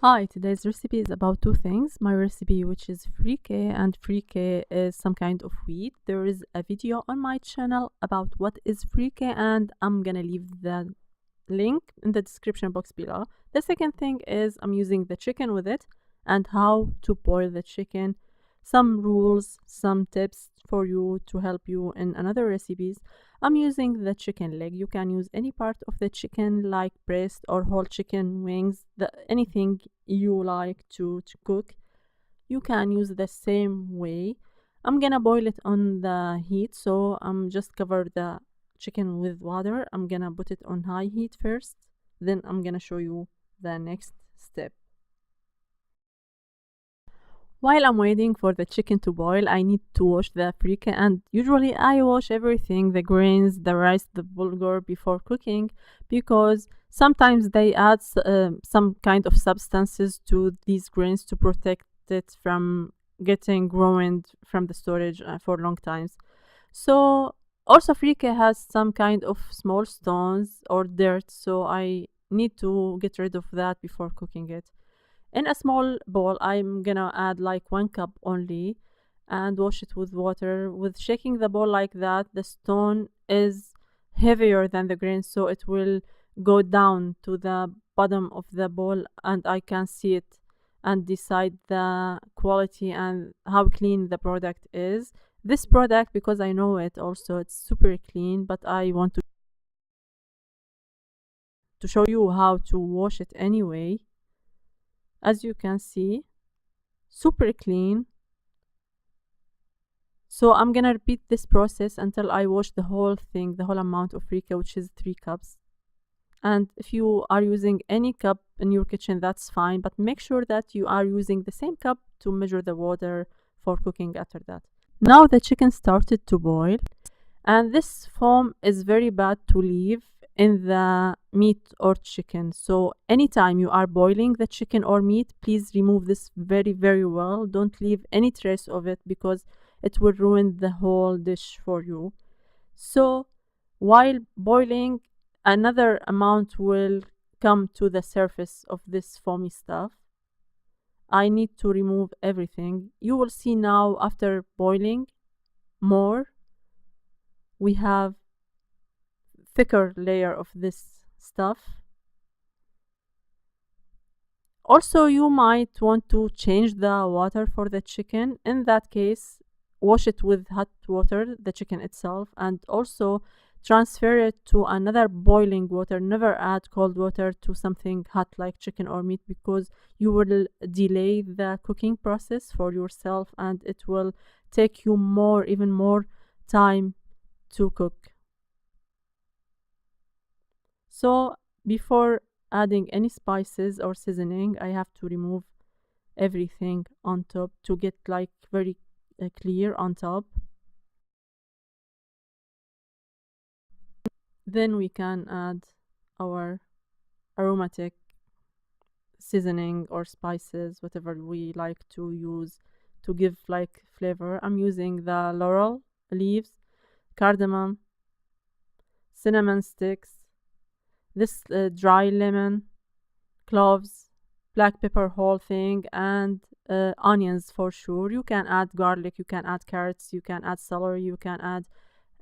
Hi, today's recipe is about two things. My recipe, which is Freekeh, and Freekeh is some kind of wheat. There is a video on my channel about what is Freekeh, and I'm gonna leave the link in the description box below. The second thing is I'm using the chicken with it and how to boil the chicken. Some rules, some tips for you to help you in another recipes. I'm using the chicken leg. You can use any part of the chicken like breast or whole chicken wings, anything you like to cook. You can use the same way. I'm gonna boil it on the heat, so I'm just cover the chicken with water. I'm gonna put it on high heat first, then I'm gonna show you the next step. While I'm waiting for the chicken to boil, I need to wash the freekeh, and usually I wash everything, the grains, the rice, the bulgur before cooking, because sometimes they add some kind of substances to these grains to protect it from getting ruined from the storage for long times. So also freekeh has some kind of small stones or dirt, so I need to get rid of that before cooking it. In a small bowl, I'm gonna add like 1 cup only and wash it with water. With shaking the bowl like that, the stone is heavier than the grain, so it will go down to the bottom of the bowl and I can see it and decide the quality and how clean the product is. This product, because I know it also, it's super clean, but I want to show you how to wash it anyway. As you can see, super clean. So I'm gonna repeat this process until I wash the whole thing, the whole amount of freekeh, which is 3 cups. And if you are using any cup in your kitchen, that's fine, but make sure that you are using the same cup to measure the water for cooking after that. Now the chicken started to boil, and this foam is very bad to leave in the meat or chicken. So anytime you are boiling the chicken or meat, please remove this very well. Don't leave any trace of it because it will ruin the whole dish for you. So while boiling, another amount will come to the surface of this foamy stuff. I need to remove everything. You will see now after boiling more, we have thicker layer of this stuff. Also, you might want to change the water for the chicken. In that case, wash it with hot water, the chicken itself, and also transfer it to another boiling water. Never add cold water to something hot like chicken or meat because you will delay the cooking process for yourself and it will take you even more time to cook. So before adding any spices or seasoning, I have to remove everything on top to get like very clear on top. Then we can add our aromatic seasoning or spices, whatever we like to use to give like flavor. I'm using the laurel leaves, cardamom, cinnamon sticks, this dry lemon, cloves, black pepper whole thing, and onions for sure. You can add garlic, you can add carrots, you can add celery, you can add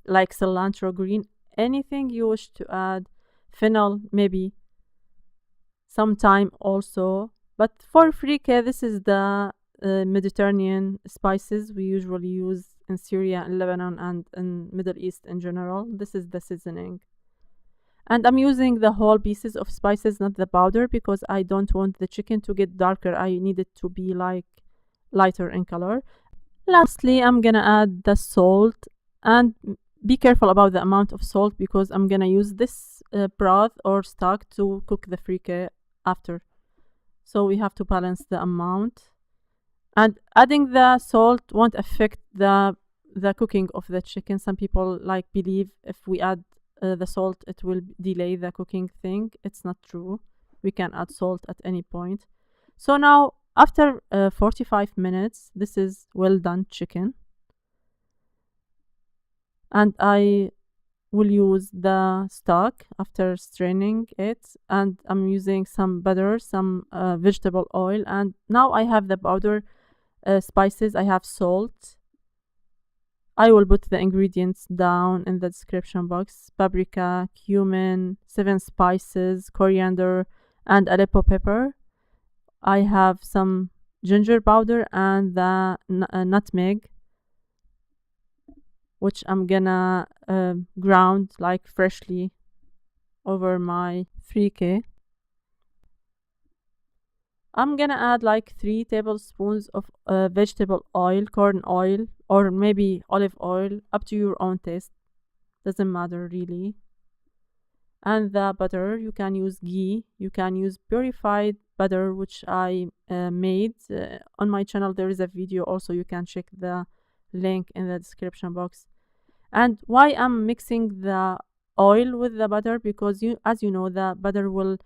like cilantro green, anything you wish to add. Fennel maybe, some thyme also. But for freekeh, this is the Mediterranean spices we usually use in Syria and Lebanon and in Middle East in general. This is the seasoning. And I'm using the whole pieces of spices, not the powder, because I don't want the chicken to get darker. I need it to be like lighter in color. Lastly, I'm gonna add the salt, and be careful about the amount of salt because I'm gonna use this broth or stock to cook the freekeh after. So we have to balance the amount. And adding the salt won't affect the cooking of the chicken. Some people believe if we add the salt it will delay the cooking thing. It's not true. We can add salt at any point. So now after 45 minutes, this is well done chicken, and I will use the stock after straining it, and I'm using some butter, some vegetable oil, and now I have the powder spices. I have salt. I will put the ingredients down in the description box: paprika, cumin, 7 spices, coriander, and Aleppo pepper. I have some ginger powder and the nutmeg, which I'm gonna ground like freshly over my freekeh. I'm gonna add like 3 tablespoons of vegetable oil, corn oil, or maybe olive oil, up to your own taste. Doesn't matter really. And the butter, you can use ghee, you can use purified butter, which I made on my channel. There is a video also, you can check the link in the description box. And why I'm mixing the oil with the butter, because as you know, the butter will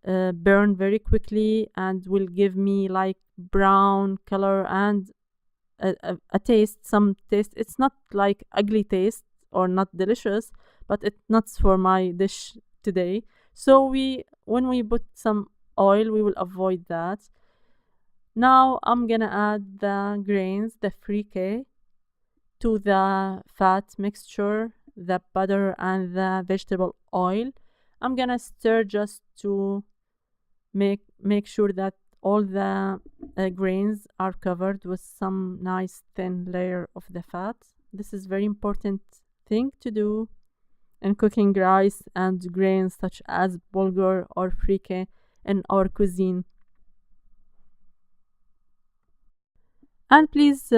burn very quickly and will give me like brown color and a taste, some taste. It's not like ugly taste or not delicious, but it's not for my dish today. So when we put some oil, we will avoid that. Now I'm gonna add the grains, the freekeh, to the fat mixture, the butter and the vegetable oil. I'm gonna stir just to make sure that all the grains are covered with some nice thin layer of the fat. This is very important thing to do in cooking rice and grains such as bulgur or freekeh in our cuisine. And please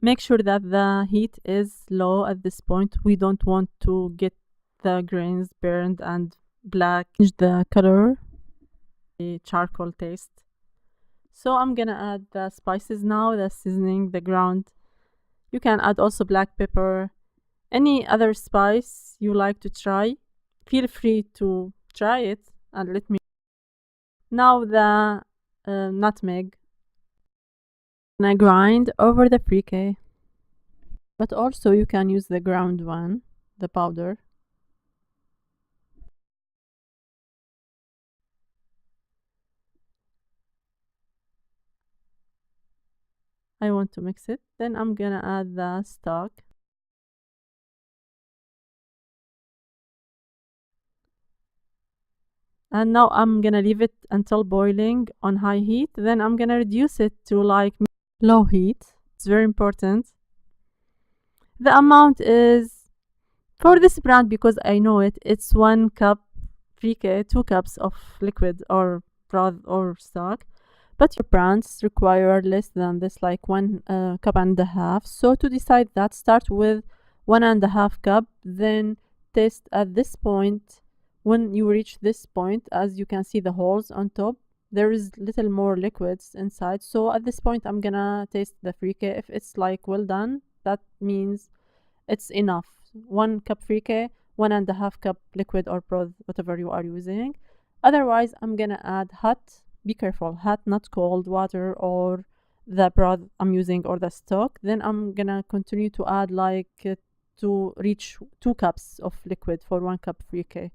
make sure that the heat is low at this point. We don't want to get the grains burned and black, the color, the charcoal taste. So I'm gonna add the spices now, the seasoning, the ground. You can add also black pepper, any other spice you like to try. Feel free to try it and let me. Now the nutmeg. And I grind over the freekeh, but also you can use the ground one, the powder. I want to mix it. Then I'm gonna add the stock. And now I'm gonna leave it until boiling on high heat. Then I'm gonna reduce it to like low heat. It's very important. The amount is, for this brand, because I know it, it's 1 cup freekeh, 2 cups of liquid or broth or stock. But your brands require less than this, like 1 cup and a half. So to decide that, start with 1.5 cup, then taste at this point. When you reach this point, as you can see the holes on top, there is little more liquids inside. So at this point, I'm gonna taste the freekeh. If it's like well done, that means it's enough. 1 cup freekeh, 1.5 cup liquid or broth, whatever you are using. Otherwise, I'm gonna add hot, be careful, hot, not cold water or the broth I'm using or the stock. Then I'm gonna continue to add like to reach 2 cups of liquid for 1 cup freekeh.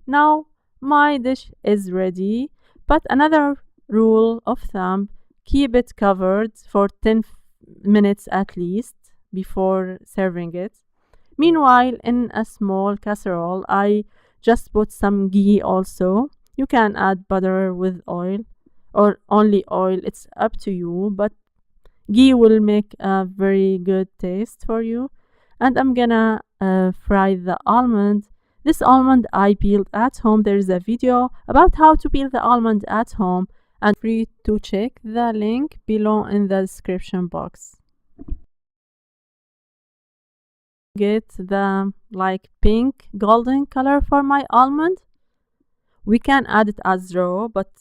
Now my dish is ready, but another rule of thumb, keep it covered for 10 minutes at least before serving it. Meanwhile, in a small casserole, I just put some ghee also. You can add butter with oil or only oil, it's up to you, but ghee will make a very good taste for you. And I'm gonna fry the almond. This almond I peeled at home. There is a video about how to peel the almond at home, and free to check the link below in the description box. Get the like pink golden color for my almond. We can add it as raw, but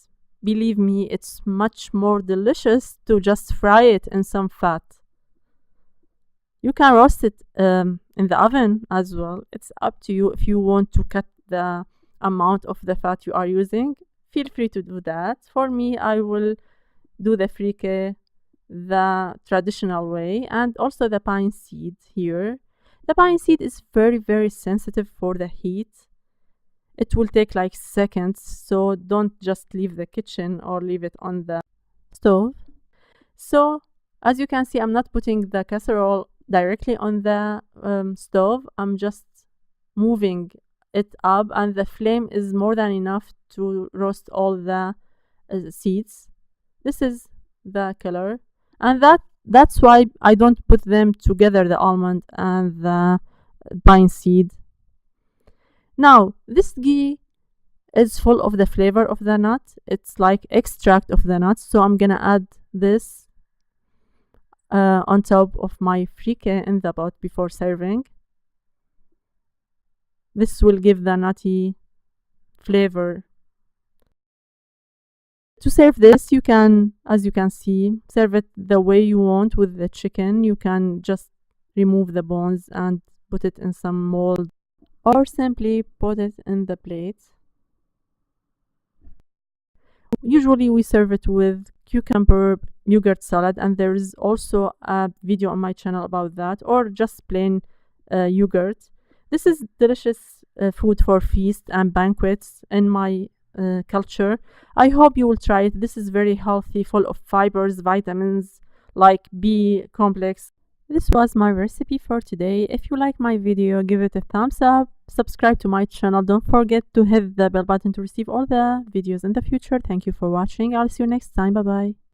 believe me, it's much more delicious to just fry it in some fat. You can roast it in the oven as well. It's up to you. If you want to cut the amount of the fat you are using, feel free to do that. For me, I will do the freekeh the traditional way, and also the pine seed here. The pine seed is very, very sensitive for the heat. It will take like seconds, so don't just leave the kitchen or leave it on the stove. So as you can see, I'm not putting the casserole directly on the stove. I'm just moving it up, and the flame is more than enough to roast all the seeds. This is the color, and that's why I don't put them together, the almond and the pine seed. Now this ghee is full of the flavor of the nut. It's like extract of the nuts, so I'm gonna add this on top of my freekeh in the pot before serving. This will give the nutty flavor. To serve this, you can, as you can see, serve it the way you want with the chicken. You can just remove the bones and put it in some mold, or simply put it in the plate. Usually we serve it with cucumber yogurt salad, and there is also a video on my channel about that, or just plain yogurt. This is delicious food for feasts and banquets in my culture. I hope you will try it. This is very healthy, full of fibers, vitamins like B complex. This was my recipe for today. If you like my video, give it a thumbs up, subscribe to my channel. Don't forget to hit the bell button to receive all the videos in the future. Thank you for watching. I'll see you next time. Bye bye.